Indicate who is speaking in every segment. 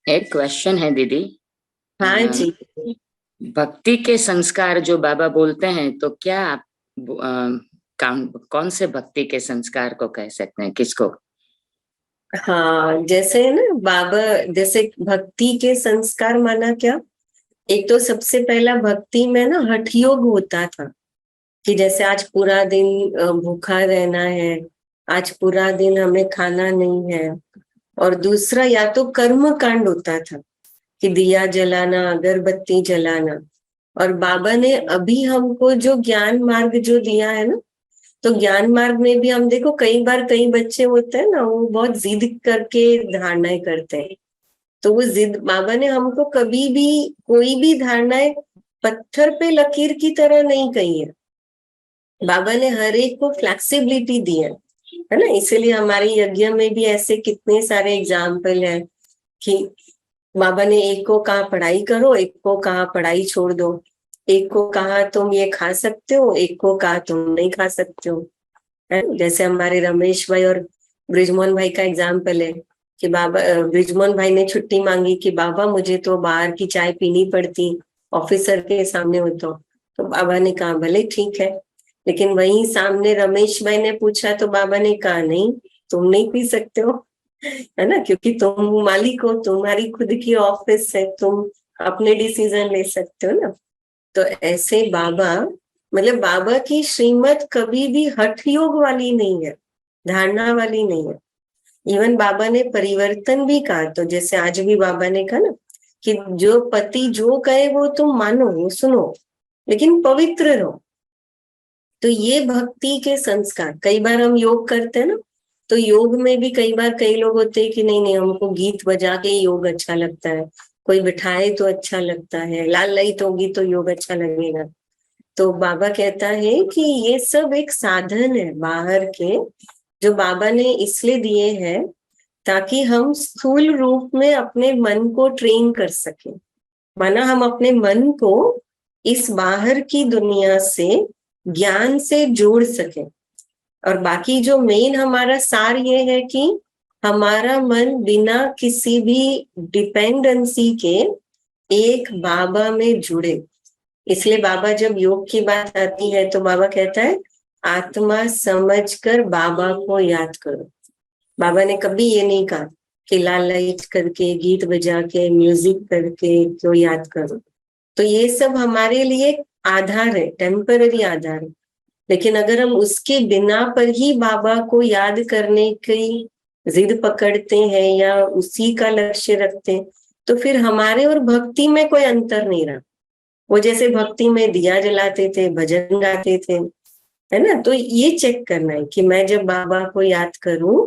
Speaker 1: एक क्वेश्चन है दीदी।
Speaker 2: हाँ
Speaker 1: अ,
Speaker 2: जी।
Speaker 1: भक्ति के संस्कार जो बाबा बोलते हैं तो क्या आप कौन से भक्ति के संस्कार को कह सकते हैं, किसको?
Speaker 2: हाँ, जैसे है ना बाबा, जैसे भक्ति के संस्कार माना क्या। एक तो सबसे पहला भक्ति में ना हठ योग होता था कि जैसे आज पूरा दिन भूखा रहना है, आज पूरा दिन हमें खाना नहीं है। और दूसरा या तो कर्म कांड होता था कि दिया जलाना, अगरबत्ती जलाना। और बाबा ने अभी हमको जो ज्ञान मार्ग जो दिया है ना, तो ज्ञान मार्ग में भी हम देखो कई बार कई बच्चे होते हैं ना, वो बहुत जिद करके धारणाएं करते हैं। तो वो जिद बाबा ने हमको कभी भी कोई भी धारणाएं पत्थर पे लकीर की तरह नहीं कही है। बाबा ने हर एक को फ्लेक्सिबिलिटी दी है ना। इसीलिए हमारे यज्ञ में भी ऐसे कितने सारे एग्जाम्पल है कि बाबा ने एक को कहा पढ़ाई करो, एक को कहा पढ़ाई छोड़ दो, एक को कहा तुम ये खा सकते हो, एक को कहा तुम नहीं खा सकते हो। है जैसे हमारे रमेश भाई और ब्रिजमोहन भाई का एग्जाम्पल है कि बाबा ब्रिजमोहन भाई ने छुट्टी मांगी कि बाबा मुझे तो बाहर की चाय पीनी पड़ती, ऑफिसर के सामने हो तो बाबा ने कहा भले ठीक है। लेकिन वहीं सामने रमेश भाई ने पूछा तो बाबा ने कहा नहीं, तुम नहीं पी सकते हो, है ना, क्योंकि तुम मालिक हो, तुम्हारी खुद की ऑफिस है, तुम अपने डिसीजन ले सकते हो ना। तो ऐसे बाबा, मतलब बाबा की श्रीमत कभी भी हठ योग वाली नहीं है, धारणा वाली नहीं है। इवन बाबा ने परिवर्तन भी कहा, तो जैसे आज भी बाबा ने कहा ना कि जो पति जो कहे वो तुम मानो, वो सुनो, लेकिन पवित्र रहो। तो ये भक्ति के संस्कार, कई बार हम योग करते हैं ना, तो योग में भी कई बार कई लोग होते हैं कि नहीं नहीं हमको गीत बजा के योग अच्छा लगता है, कोई बिठाए तो अच्छा लगता है, लाल लाइट होगी तो योग अच्छा लगेगा। तो बाबा कहता है कि ये सब एक साधन है बाहर के, जो बाबा ने इसलिए दिए हैं ताकि हम स्थूल रूप में अपने मन को ट्रेन कर सके। माना हम अपने मन को इस बाहर की दुनिया से ज्ञान से जोड़ सके। और बाकी जो मेन हमारा सार ये है कि हमारा मन बिना किसी भी डिपेंडेंसी के एक बाबा में जुड़े। इसलिए बाबा जब योग की बात आती है तो बाबा कहता है आत्मा समझकर बाबा को याद करो। बाबा ने कभी ये नहीं कहा कि लाल लाइट करके, गीत बजा के, म्यूजिक करके क्यों याद करो। तो ये सब हमारे लिए आधार है, टेम्पररी आधार है। लेकिन अगर हम उसके बिना पर ही बाबा को याद करने की जिद पकड़ते हैं या उसी का लक्ष्य रखते हैं, तो फिर हमारे और भक्ति में कोई अंतर नहीं रहा। वो जैसे भक्ति में दिया जलाते थे, भजन गाते थे, है ना। तो ये चेक करना है कि मैं जब बाबा को याद करूं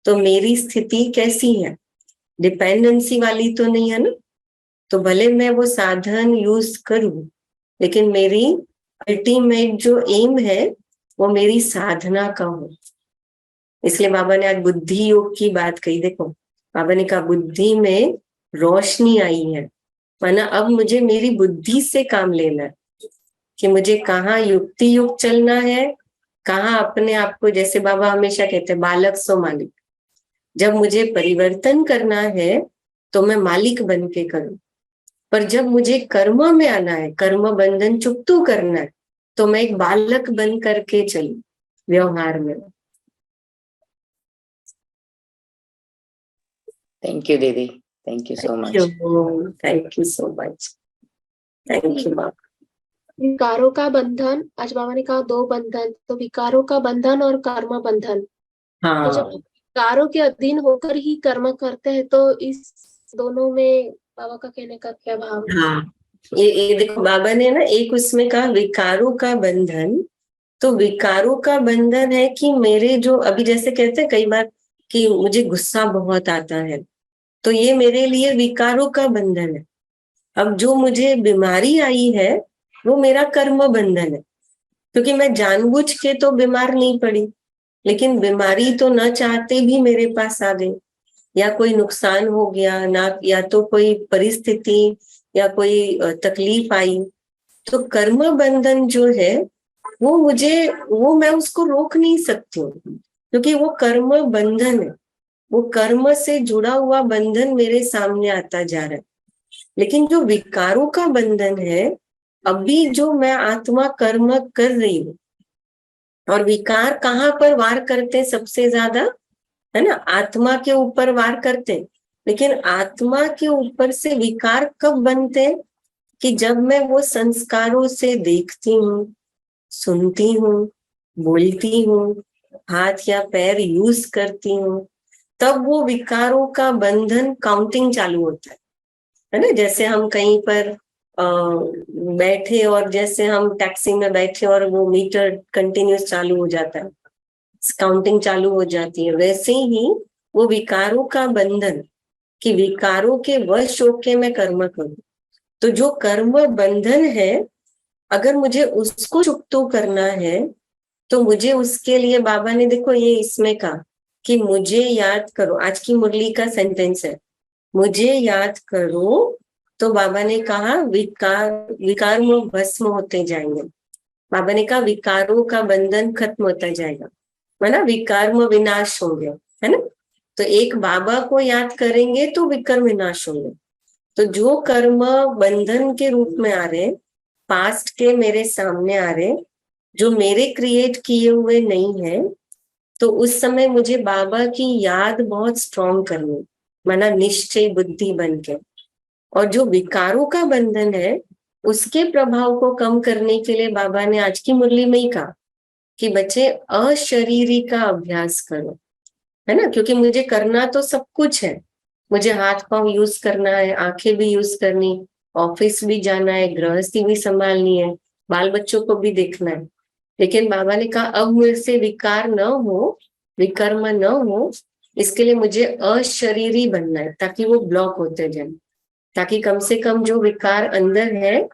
Speaker 2: तो मेरी स्थिति कैसी है, डिपेंडेंसी वाली तो नहीं है ना। तो भले मैं वो साधन यूज करूं, लेकिन मेरी अल्टीमेट जो एम है वो मेरी साधना का हो। इसलिए बाबा ने आज बुद्धि योग की बात कही। देखो बाबा ने कहा बुद्धि में रोशनी आई है, माना अब मुझे मेरी बुद्धि से काम लेना है कि मुझे कहाँ युक्ति युक्त चलना है, कहाँ अपने आप को, जैसे बाबा हमेशा कहते हैं बालक सो मालिक। जब मुझे परिवर्तन करना है तो मैं मालिक बन के करूं, पर जब मुझे कर्म में आना है, कर्म बंधन चुकतू करना है, तो मैं एक बालक बन करके चलूं व्यवहार में।
Speaker 1: थैंक यू दीदी, thank you so much.
Speaker 2: Thank you so much. Thank you बाबा।
Speaker 3: विकारों का बंधन, आज बाबा ने कहा दो बंधन, तो विकारों का बंधन और कर्म बंधन। तो जब
Speaker 2: हाँ
Speaker 3: विकारों के अधीन होकर ही कर्म करते हैं तो इस दोनों में बाबा का कहने का क्या भाव है?
Speaker 2: हाँ, ये देखो बाबा ने ना एक उसमें कहा विकारों का बंधन। तो विकारों का बंधन है कि मेरे जो अभी जैसे कहते हैं कई बार कि मुझे गुस्सा बहुत आता है, तो ये मेरे लिए विकारों का बंधन है। अब जो मुझे बीमारी आई है वो मेरा कर्म बंधन है, क्योंकि मैं जानबूझ के तो बीमार नहीं पड़ी, लेकिन बीमारी तो न चाहते भी मेरे पास आ गई, या कोई नुकसान हो गया ना, या तो कोई परिस्थिति या कोई तकलीफ आई। तो कर्म बंधन जो है वो मुझे, वो मैं उसको रोक नहीं सकती हूँ, क्योंकि वो कर्म बंधन है। वो कर्म से जुड़ा हुआ बंधन मेरे सामने आता जा रहा है। लेकिन जो विकारों का बंधन है, अभी जो मैं आत्मा कर्म कर रही हूँ, और विकार कहाँ पर वार करते सबसे ज्यादा, है ना, आत्मा के ऊपर वार करते। लेकिन आत्मा के ऊपर से विकार कब बनते हैं? कि जब मैं वो संस्कारों से देखती हूँ, सुनती हूँ, बोलती हूँ, हाथ या पैर यूज करती हूँ, तब वो विकारों का बंधन काउंटिंग चालू होता है ना। जैसे हम कहीं पर बैठे, और जैसे हम टैक्सी में बैठे और वो मीटर कंटिन्यूस चालू हो जाता है, काउंटिंग चालू हो जाती है, वैसे ही वो विकारों का बंधन, कि विकारों के वश होके मैं कर्म करूं। तो जो कर्म बंधन है, अगर मुझे उसको चुकतो करना है, तो मुझे उसके लिए बाबा ने देखो ये इसमें कहा कि मुझे याद करो। आज की मुरली का सेंटेंस है, मुझे याद करो। तो बाबा ने कहा विकार में भस्म होते जाएंगे। बाबा ने कहा विकारों का बंधन खत्म होता जाएगा, माना विकार में विनाश होंगे, है ना। तो एक बाबा को याद करेंगे तो विकार विनाश होंगे। तो जो कर्म बंधन के रूप में आ रहे, पास्ट के मेरे सामने आ रहे, जो मेरे क्रिएट किए हुए नहीं है, तो उस समय मुझे बाबा की याद बहुत स्ट्रॉन्ग करनी, माना निश्चय बुद्धि बन के। और जो विकारों का बंधन है, उसके प्रभाव को कम करने के लिए बाबा ने आज की मुरली में ही कहा कि बच्चे अशरीरी का अभ्यास करो, है ना। क्योंकि मुझे करना तो सब कुछ है, मुझे हाथ पांव यूज करना है, आंखें भी यूज करनी, ऑफिस भी जाना है, गृहस्थी भी संभालनी है, बाल बच्चों को भी देखना है। लेकिन बाबा ने कहा अब मुझे से विकार न हो, विकर्म न हो, इसके लिए मुझे अशरीरी बनना है, ताकि वो ब्लॉक होते जाए, ताकि कम से कम जो विकार अंदर है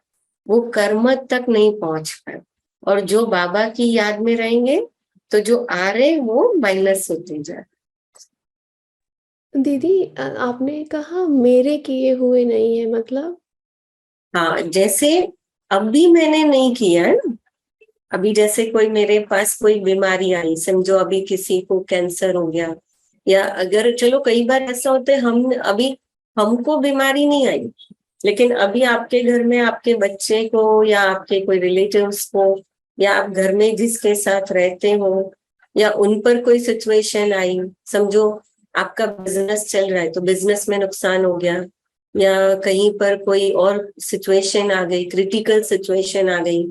Speaker 2: वो कर्म तक नहीं पहुंच पाए। और जो बाबा की याद में रहेंगे, तो जो आ रहे वो माइनस होते जाए।
Speaker 3: दीदी आपने कहा मेरे किए हुए नहीं है, मतलब?
Speaker 2: हाँ, जैसे अभी मैंने नहीं किया है ना। अभी जैसे कोई मेरे पास कोई बीमारी आई, समझो अभी किसी को कैंसर हो गया, या अगर चलो कई बार ऐसा होता है हम अभी हमको बीमारी नहीं आई, लेकिन अभी आपके घर में आपके बच्चे को या आपके कोई रिलेटिव्स को, या आप घर में जिसके साथ रहते हो, या उन पर कोई सिचुएशन आई, समझो आपका बिजनेस चल रहा है तो बिजनेस में नुकसान हो गया, या कहीं पर कोई और सिचुएशन आ गई, क्रिटिकल सिचुएशन आ गई,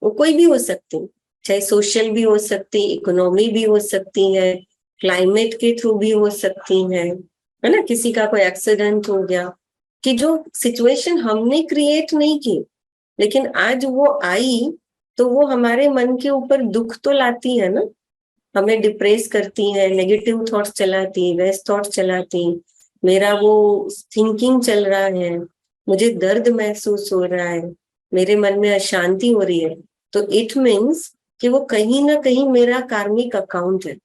Speaker 2: वो कोई भी हो सकती, चाहे सोशल भी हो सकती, इकोनॉमी भी हो सकती है, क्लाइमेट के थ्रू भी हो सकती है ना। किसी का कोई एक्सीडेंट हो गया, कि जो सिचुएशन हमने क्रिएट नहीं की, लेकिन आज वो आई, तो वो हमारे मन के ऊपर दुख तो लाती है ना, हमें डिप्रेस करती है, नेगेटिव थॉट्स चलाती, वेस्ट थॉट्स चलाती, मेरा वो थिंकिंग चल रहा है, मुझे दर्द महसूस हो रहा है, मेरे मन में अशांति हो रही है। तो इट मीन्स कि वो कहीं ना कहीं मेरा कार्मिक अकाउंट है,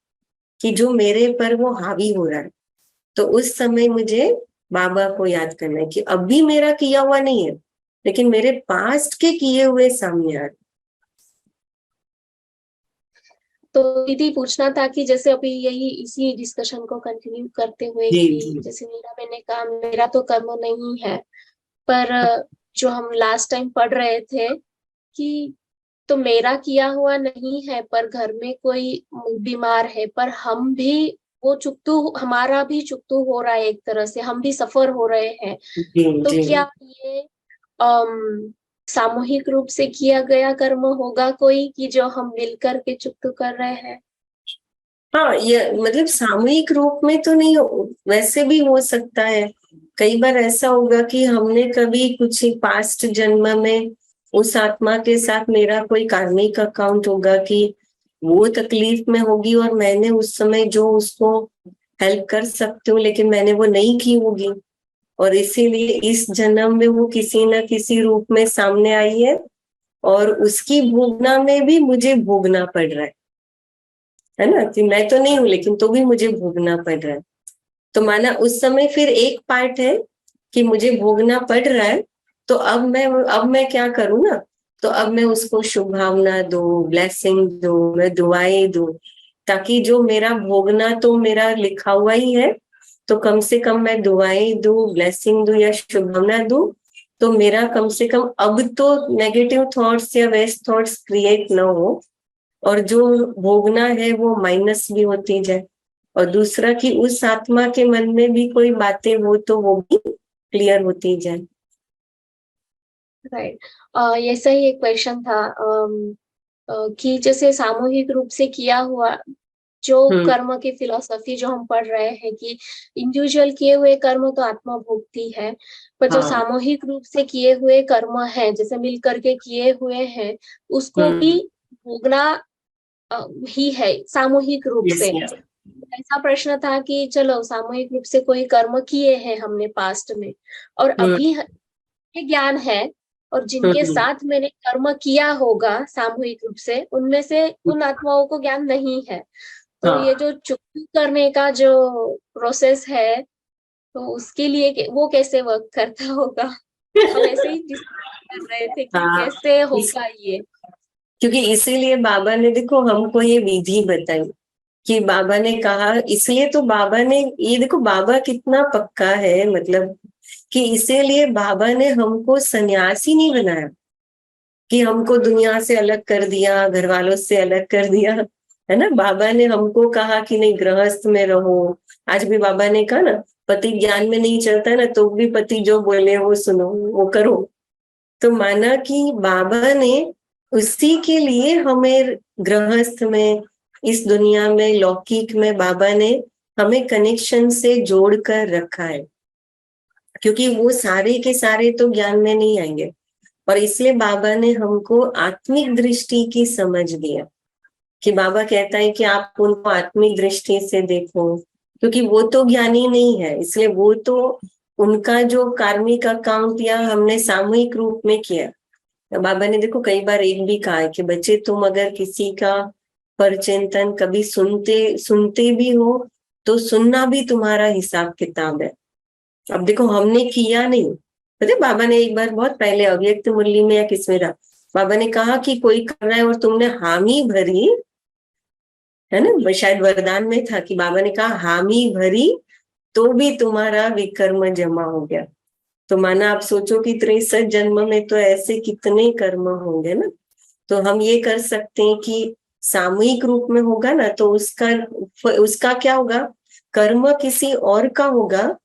Speaker 2: कि जो मेरे पर वो हावी हो रहा है। तो उस समय मुझे बाबा को याद करना है कि अभी मेरा किया हुआ नहीं है, लेकिन मेरे पास्ट के किए हुए सामने आ रहे।
Speaker 3: तो दीदी पूछना था कि जैसे अभी यही इसी डिस्कशन को कंटिन्यू करते हुए कि जैसे मैंने कहा मेरा तो कर्म नहीं है, पर जो हम लास्ट टाइम पढ़ रहे थे कि तो मेरा किया हुआ नहीं है, पर घर में कोई बीमार है, पर हम भी वो चुकतू, हमारा भी चुकतू हो रहा है, एक तरह से हम भी सफर हो रहे हैं। तो क्या ये सामूहिक रूप से किया गया कर्म होगा कोई, कि जो हम मिलकर के चुकतू कर रहे हैं?
Speaker 2: हाँ, ये मतलब सामूहिक रूप में तो नहीं वैसे भी हो सकता है। कई बार ऐसा होगा कि हमने कभी कुछ पास्ट जन्म में उस आत्मा के साथ मेरा कोई कार्मिक अकाउंट होगा कि वो तकलीफ में होगी, और मैंने उस समय जो उसको हेल्प कर सकती हूँ, लेकिन मैंने वो नहीं की होगी, और इसीलिए इस जन्म में वो किसी न किसी रूप में सामने आई है, और उसकी भोगना में भी मुझे भोगना पड़ रहा है ना। कि मैं तो नहीं हूं, लेकिन तो भी मुझे भोगना पड़ रहा है। तो माना उस समय फिर एक पार्ट है कि मुझे भोगना पड़ रहा है, तो अब मैं क्या करूं ना, तो अब मैं उसको शुभ भावना दूं, ब्लेसिंग दूं, मैं दुआएं दूं, ताकि जो मेरा भोगना तो मेरा लिखा हुआ ही है, तो कम से कम मैं दुआएं दूं, ब्लेसिंग दूं या शुभकामना दूं, तो मेरा कम से कम अब तो नेगेटिव थॉट्स या वेस्ट थॉट्स क्रिएट ना हो, और जो भोगना है वो माइनस भी होती जाए। और दूसरा कि उस आत्मा के मन में भी कोई बातें हो तो वो भी क्लियर होती जाए।
Speaker 3: राइट। ऐसा ही एक क्वेश्चन था कि जैसे सामूहिक रूप से किया हुआ जो कर्म की फिलॉसफी जो हम पढ़ रहे हैं कि इंडिविजुअल किए हुए कर्म तो आत्मा भोगती है, पर जो सामूहिक रूप से किए हुए कर्म है, जैसे मिल करके किए हुए हैं, उसको भी भोगना ही है सामूहिक रूप से। ऐसा प्रश्न था कि चलो सामूहिक रूप से कोई कर्म किए हैं हमने पास्ट में, और अभी ये ज्ञान है, और जिनके साथ मैंने कर्म किया होगा सामूहिक रूप से, उनमें से उन आत्माओं को ज्ञान नहीं है। तो ये जो चुप्पी करने का जो प्रोसेस है, तो उसके लिए वो कैसे वर्क करता होगा? हम ऐसे ही डिस्कस कर रहे थे कि कैसे होगा ये।
Speaker 2: क्योंकि इसीलिए बाबा ने देखो हमको ये विधि बताई कि बाबा ने कहा, इसलिए तो बाबा ने ये देखो बाबा कितना पक्का है, मतलब कि इसीलिए बाबा ने हमको सन्यासी नहीं बनाया कि हमको दुनिया से अलग कर दिया, घर वालों से अलग कर दिया, है ना। बाबा ने हमको कहा कि नहीं गृहस्थ में रहो। आज भी बाबा ने कहा ना, पति ज्ञान में नहीं चलता ना, तो भी पति जो बोले वो सुनो, वो करो। तो माना कि बाबा ने उसी के लिए हमें गृहस्थ में, इस दुनिया में, लौकिक में बाबा ने हमें कनेक्शन से जोड़ कर रखा है, क्योंकि वो सारे के सारे तो ज्ञान में नहीं आएंगे। और इसलिए बाबा ने हमको आत्मिक दृष्टि की समझ दिया कि बाबा कहता है कि आप उनको आत्मिक दृष्टि से देखो, क्योंकि वो तो ज्ञानी नहीं है, इसलिए वो तो उनका जो कार्मिक अकाउंट या हमने सामूहिक रूप में किया। बाबा ने देखो कई बार एक भी कहा है कि बच्चे तुम अगर किसी का परचिंतन कभी सुनते भी हो तो सुनना भी तुम्हारा हिसाब किताब है। अब देखो हमने किया नहीं, पता है बाबा ने एक बार बहुत पहले अव्यक्त मुरली में या किसमें रहा, बाबा ने कहा कि कोई कर रहा है और तुमने हामी भरी, है ना, शायद वरदान में था कि बाबा ने कहा हामी भरी तो भी तुम्हारा विकर्म जमा हो गया। तो माना आप सोचो कि 63 जन्म में तो ऐसे कितने कर्म होंगे ना। तो हम ये कर सकते हैं कि सामूहिक रूप में होगा ना, तो उसका क्या होगा, कर्म किसी और का होगा,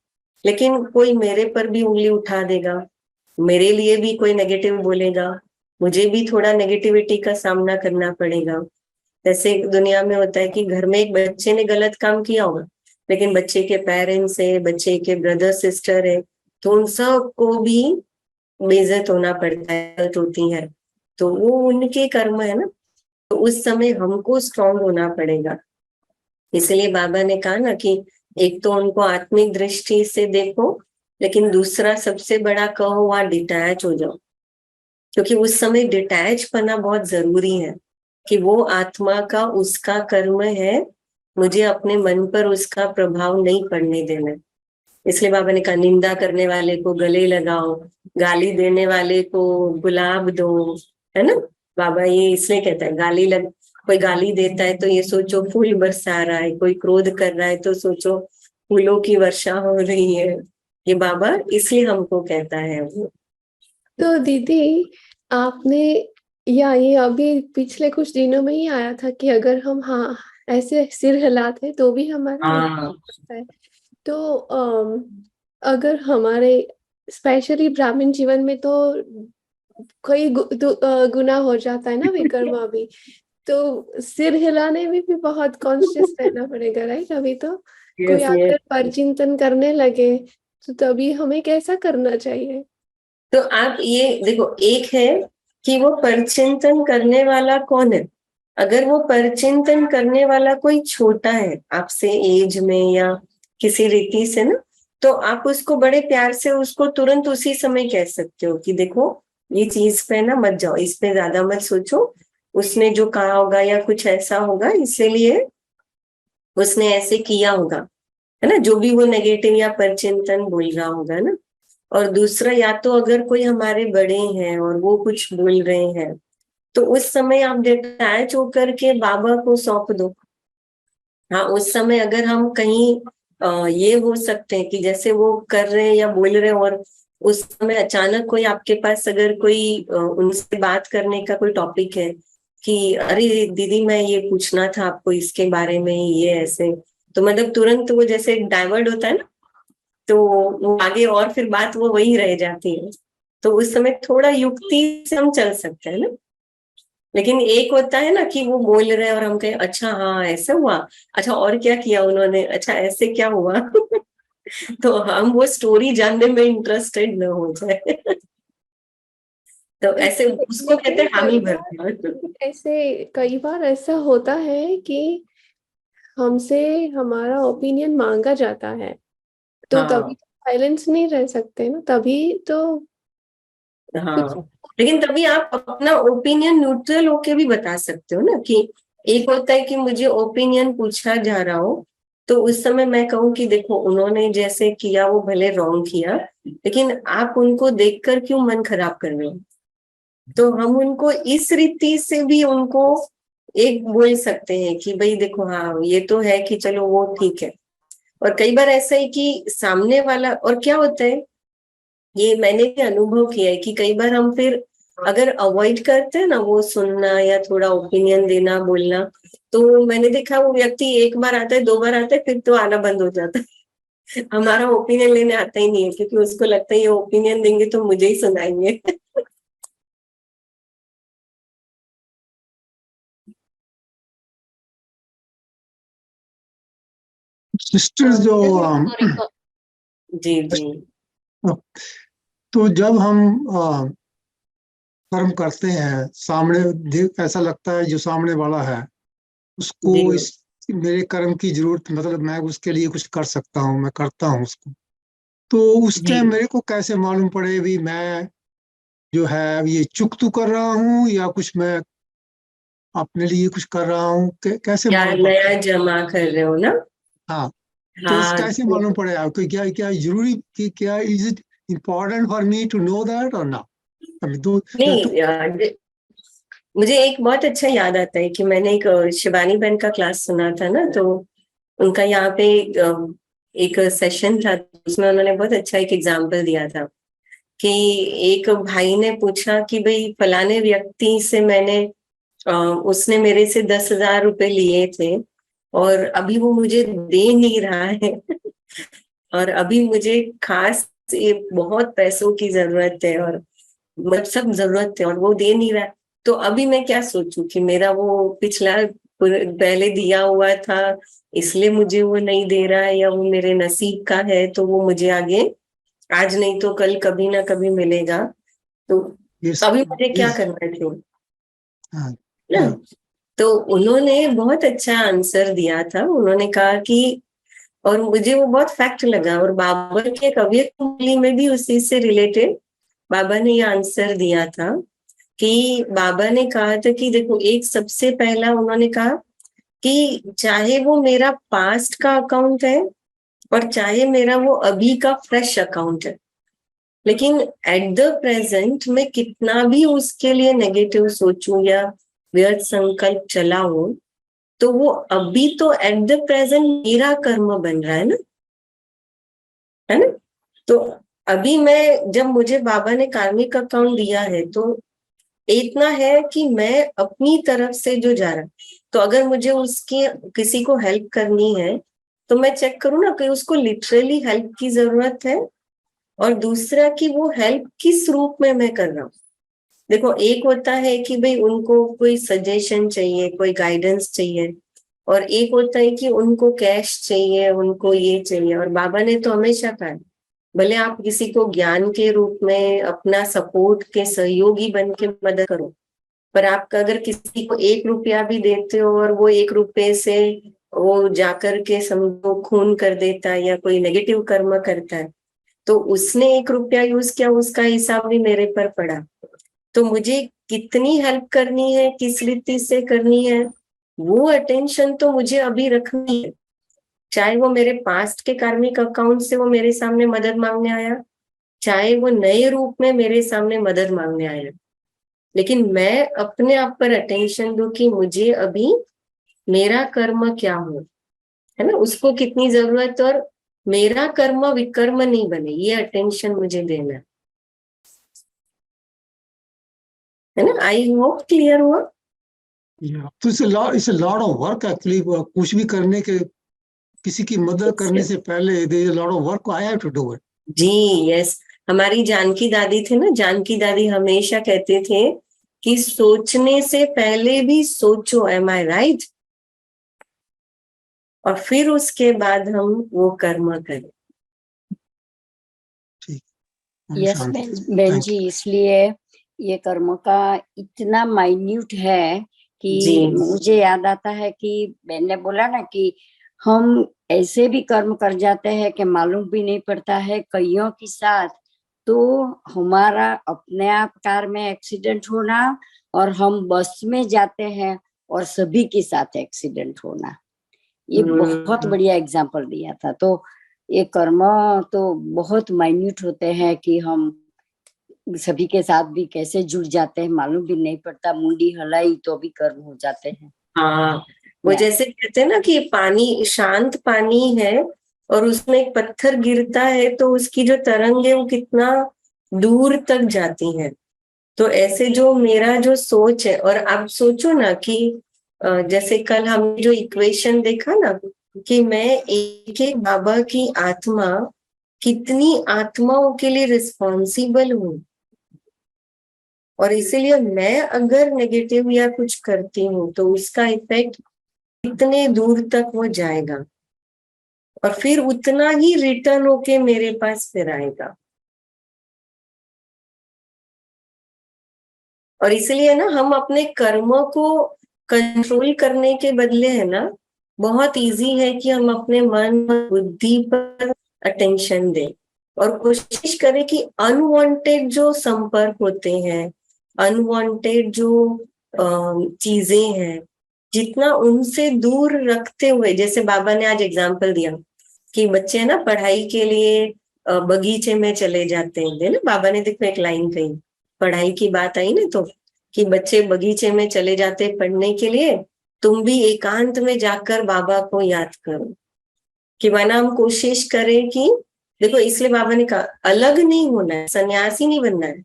Speaker 2: लेकिन कोई मेरे पर भी उंगली उठा देगा, मेरे लिए भी कोई नेगेटिव बोलेगा, मुझे भी थोड़ा नेगेटिविटी का सामना करना पड़ेगा। जैसे दुनिया में होता है कि घर में एक बच्चे ने गलत काम किया होगा, लेकिन बच्चे के पेरेंट्स है, बच्चे के ब्रदर सिस्टर है, तो उन सबको भी बेइज्जत होना पड़ता है, होती है, तो वो उनके कर्म है ना। तो उस समय हमको स्ट्रांग होना पड़ेगा। इसलिए बाबा ने कहा ना कि एक तो उनको आत्मिक दृष्टि से देखो, लेकिन दूसरा सबसे बड़ा कहो वहां डिटैच हो जाओ, क्योंकि उस समय डिटैच पना बहुत जरूरी है कि वो आत्मा का उसका कर्म है, मुझे अपने मन पर उसका प्रभाव नहीं पड़ने देना। इसलिए बाबा ने कहा निंदा करने वाले को गले लगाओ, गाली देने वाले को गुलाब दो, है ना। बाबा ये इसलिए कहता है कोई गाली देता है तो ये सोचो फूल बरसा रहा है, कोई क्रोध कर रहा है तो सोचो फूलों की वर्षा हो रही है। ये बाबा इसलिए हमको कहता है वो।
Speaker 4: तो दीदी आपने या ये अभी पिछले कुछ दिनों में ही आया था कि अगर हम ऐसे सिर हिलाते तो भी हमारा है। तो अगर हमारे स्पेशली ब्राह्मण जीवन में तो कई गुना हो जाता है ना विकर्मा भी, तो सिर हिलाने में भी बहुत कॉन्शियस रहना पड़ेगा, राइट? अभी तो कोई आकर परचिंतन करने लगे तो तभी हमें कैसा करना चाहिए?
Speaker 2: तो आप ये देखो, एक है कि वो परचिंतन करने वाला कौन है। अगर वो परचिंतन करने वाला कोई छोटा है आपसे एज में या किसी रीति से ना, तो आप उसको बड़े प्यार से उसको तुरंत उसी समय कह सकते हो कि देखो ये चीज पे ना मत जाओ, इस पे ज्यादा मत सोचो, उसने जो कहा होगा या कुछ ऐसा होगा इसीलिए उसने ऐसे किया होगा, है ना, जो भी वो नेगेटिव या परचिंतन बोल रहा होगा ना। और दूसरा, या तो अगर कोई हमारे बड़े हैं और वो कुछ बोल रहे हैं तो उस समय आप डिटैच होकर के बाबा को सौंप दो हाँ, उस समय अगर हम कहीं ये हो सकते हैं कि जैसे वो कर रहे हैं या बोल रहे हैं और उस समय अचानक कोई आपके पास अगर कोई उनसे बात करने का कोई टॉपिक है कि अरे दीदी मैं ये पूछना था आपको इसके बारे में, ये ऐसे, तो मतलब तुरंत वो जैसे डाइवर्ट होता है ना, तो वो आगे और फिर बात वो वही रह जाती है। तो उस समय थोड़ा युक्ति से हम चल सकते हैं ना। लेकिन एक होता है ना कि वो बोल रहे हैं और हम कहें अच्छा हाँ ऐसा हुआ, अच्छा और क्या किया उन्होंने, अच्छा ऐसे क्या हुआ तो हम वो स्टोरी जानने में इंटरेस्टेड न हो जाए तो ऐसे उसको कहते हैं हामी भरना।
Speaker 4: ऐसे कई बार ऐसा होता है कि हमसे हमारा ओपिनियन मांगा जाता है, तो
Speaker 2: हाँ
Speaker 4: तभी तो साइलेंस नहीं रह सकते ना, तभी तो कुछ।
Speaker 2: हाँ, लेकिन तभी आप अपना ओपिनियन न्यूट्रल होके भी बता सकते हो ना, कि एक होता है कि मुझे ओपिनियन पूछा जा रहा हो तो उस समय मैं कहूँ कि देखो उन्होंने जैसे किया वो भले रॉन्ग किया, लेकिन आप उनको देखकर क्यों मन खराब कर रहे हो। तो हम उनको इस रीति से भी उनको एक बोल सकते हैं कि भाई देखो हाँ ये तो है कि चलो वो ठीक है। और कई बार ऐसा है कि सामने वाला, और क्या होता है ये मैंने भी अनुभव किया है कि कई बार हम फिर अगर अवॉइड करते हैं ना वो सुनना या थोड़ा ओपिनियन देना बोलना, तो मैंने देखा वो व्यक्ति एक बार आता है, दो बार आता है, फिर तो आना बंद हो जाता है हमारा ओपिनियन लेने आता ही नहीं है, क्योंकि उसको लगता है ये ओपिनियन देंगे तो मुझे ही सुनाएंगे
Speaker 5: सिस्टर्स जो
Speaker 2: जी जी
Speaker 5: तो जब हम कर्म करते हैं, सामने ऐसा लगता है जो सामने वाला है उसको
Speaker 2: जी
Speaker 5: इस मेरे कर्म की जरूरत, मतलब मैं उसके लिए कुछ कर सकता हूँ, मैं करता हूँ उसको। तो उस
Speaker 2: जी
Speaker 5: टाइम मेरे को कैसे मालूम पड़े भी मैं जो है ये चुक तो कर रहा हूँ या कुछ मैं अपने लिए कुछ कर रहा हूँ, कैसे
Speaker 2: क्या
Speaker 5: मालूम पड़ता
Speaker 2: नया
Speaker 5: है?
Speaker 2: जमा कर रहे हो ना।
Speaker 5: हाँ, तो इस
Speaker 2: हाँ
Speaker 5: कैसे मालूम पड़े आपको? क्या क्या जरूरी कि क्या is it important for me to know that और नॉट? अभी दो there are two-
Speaker 2: नहीं मुझे एक बहुत अच्छा याद आता है कि मैंने एक शिवानी बहन का क्लास सुना था ना, तो उनका यहाँ पे एक सेशन था, उसमें उन्होंने बहुत अच्छा एक एग्जाम्पल दिया था कि एक भाई ने पूछा कि भाई फलाने व्यक्ति से मैंने उसने मेरे से 10,000 रुपए लिए थे और अभी वो मुझे दे नहीं रहा है और अभी मुझे खास ये बहुत पैसों की जरूरत है और मतलब सब जरूरत है और वो दे नहीं रहा। तो अभी मैं क्या सोचूं कि मेरा वो पिछला पहले दिया हुआ था इसलिए मुझे वो नहीं दे रहा है, या वो मेरे नसीब का है तो वो मुझे आगे आज नहीं तो कल कभी ना कभी मिलेगा। तो
Speaker 5: Yes,
Speaker 2: अभी मुझे क्या
Speaker 5: yes,
Speaker 2: करना है क्यों
Speaker 5: हाँ,
Speaker 2: ना।
Speaker 5: हाँ,
Speaker 2: तो उन्होंने बहुत अच्छा आंसर दिया था, उन्होंने कहा कि, और मुझे वो बहुत फैक्ट लगा, और बाबा के कवियत कुंडली में भी उसी से रिलेटेड बाबा ने ये आंसर दिया था कि बाबा ने कहा था कि देखो एक सबसे पहला उन्होंने कहा कि चाहे वो मेरा पास्ट का अकाउंट है और चाहे मेरा वो अभी का फ्रेश अकाउंट है, लेकिन एट द प्रेजेंट मैं कितना भी उसके लिए नेगेटिव सोचूं या व्यर्थ संकल्प चलाऊं, तो वो अभी तो एट द प्रेजेंट मेरा कर्म बन रहा है ना। तो अभी मैं जब मुझे बाबा ने कार्मिक अकाउंट दिया है तो इतना है कि मैं अपनी तरफ से जो जा रहा, तो अगर मुझे उसकी किसी को हेल्प करनी है तो मैं चेक करूँ ना कि उसको लिटरली हेल्प की जरूरत है, और दूसरा कि वो हेल्प किस रूप में मैं कर रहा हूँ। देखो एक होता है कि भाई उनको कोई सजेशन चाहिए, कोई गाइडेंस चाहिए, और एक होता है कि उनको कैश चाहिए, उनको ये चाहिए। और बाबा ने तो हमेशा कहा भले आप किसी को ज्ञान के रूप में अपना सपोर्ट के सहयोगी बन के मदद करो, पर आप अगर किसी को 1 रुपया भी देते हो और वो 1 रुपये से वो जाकर के समझो खून कर देता है या कोई नेगेटिव कर्म करता है, तो उसने 1 रुपया यूज किया, उसका हिसाब भी मेरे पर पड़ा। तो मुझे कितनी हेल्प करनी है, किस रीति से करनी है, वो अटेंशन तो मुझे अभी रखनी है। चाहे वो मेरे पास्ट के कार्मिक अकाउंट से वो मेरे सामने मदद मांगने आया, चाहे वो नए रूप में मेरे सामने मदद मांगने आया, लेकिन मैं अपने आप पर अटेंशन दूं कि मुझे अभी मेरा कर्म क्या हो। है ना, उसको कितनी जरूरत, और मेरा कर्म विकर्म नहीं बने, ये अटेंशन मुझे देना है ना। आई होप क्लियर हुआ।
Speaker 5: तो it's a lot of work actually, कुछ भी करने के, किसी की मदद करने से पहले there is a lot of work, I have to do it.
Speaker 2: जी यस, हमारी जानकी दादी थे ना, जानकी दादी हमेशा कहते थे कि सोचने से पहले भी सोचो, एम आई राइट, और फिर उसके बाद हम वो कर्म करें।
Speaker 6: यस बहन जी, इसलिए ये कर्म का इतना माइन्यूट है कि
Speaker 2: जी।
Speaker 6: मुझे याद आता है कि बहन ने बोला ना कि हम ऐसे भी कर्म कर जाते हैं कि मालूम भी नहीं पड़ता है कईयों के साथ। तो हमारा अपने आप कार में एक्सीडेंट होना और हम बस में जाते हैं और सभी के साथ एक्सीडेंट होना, ये बहुत बढ़िया एग्जाम्पल दिया था। तो ये कर्म तो बहुत माइन्यूट होते हैं कि हम सभी के साथ भी कैसे जुड़ जाते हैं, मालूम भी नहीं पड़ता, मुंडी हलाई तो भी कर्म हो जाते हैं।
Speaker 2: हाँ, वो जैसे कहते हैं ना कि पानी शांत पानी है और उसमें एक पत्थर गिरता है तो उसकी जो तरंग है वो कितना दूर तक जाती है। तो ऐसे जो मेरा जो सोच है, और आप सोचो ना कि जैसे कल हमने जो इक्वेशन देखा ना कि मैं एक बाबा की आत्मा कितनी आत्माओं के लिए रिस्पॉन्सिबल हूँ, और इसीलिए मैं अगर नेगेटिव या कुछ करती हूँ तो उसका इफेक्ट कितने दूर तक वो जाएगा और फिर उतना ही रिटर्न होके मेरे पास फिर आएगा। और इसलिए ना हम अपने कर्मों को कंट्रोल करने के बदले है ना, बहुत इजी है कि हम अपने मन बुद्धि पर अटेंशन दें और कोशिश करें कि अनवांटेड जो संपर्क होते हैं, अनवांटेड जो चीजें हैं, जितना उनसे दूर रखते हुए, जैसे बाबा ने आज एग्जाम्पल दिया कि बच्चे ना पढ़ाई के लिए बगीचे में चले जाते हैं ना, बाबा ने देखो एक लाइन कही, पढ़ाई की बात आई ना, तो कि बच्चे बगीचे में चले जाते पढ़ने के लिए, तुम भी एकांत में जाकर बाबा को याद करो। कि माना हम कोशिश करें कि देखो, इसलिए बाबा ने कहा अलग नहीं होना है, सन्यासी नहीं बनना है,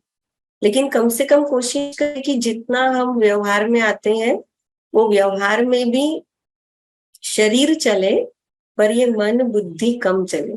Speaker 2: लेकिन कम से कम कोशिश करें कि जितना हम व्यवहार में आते हैं वो व्यवहार में भी शरीर चले पर ये मन बुद्धि कम चले।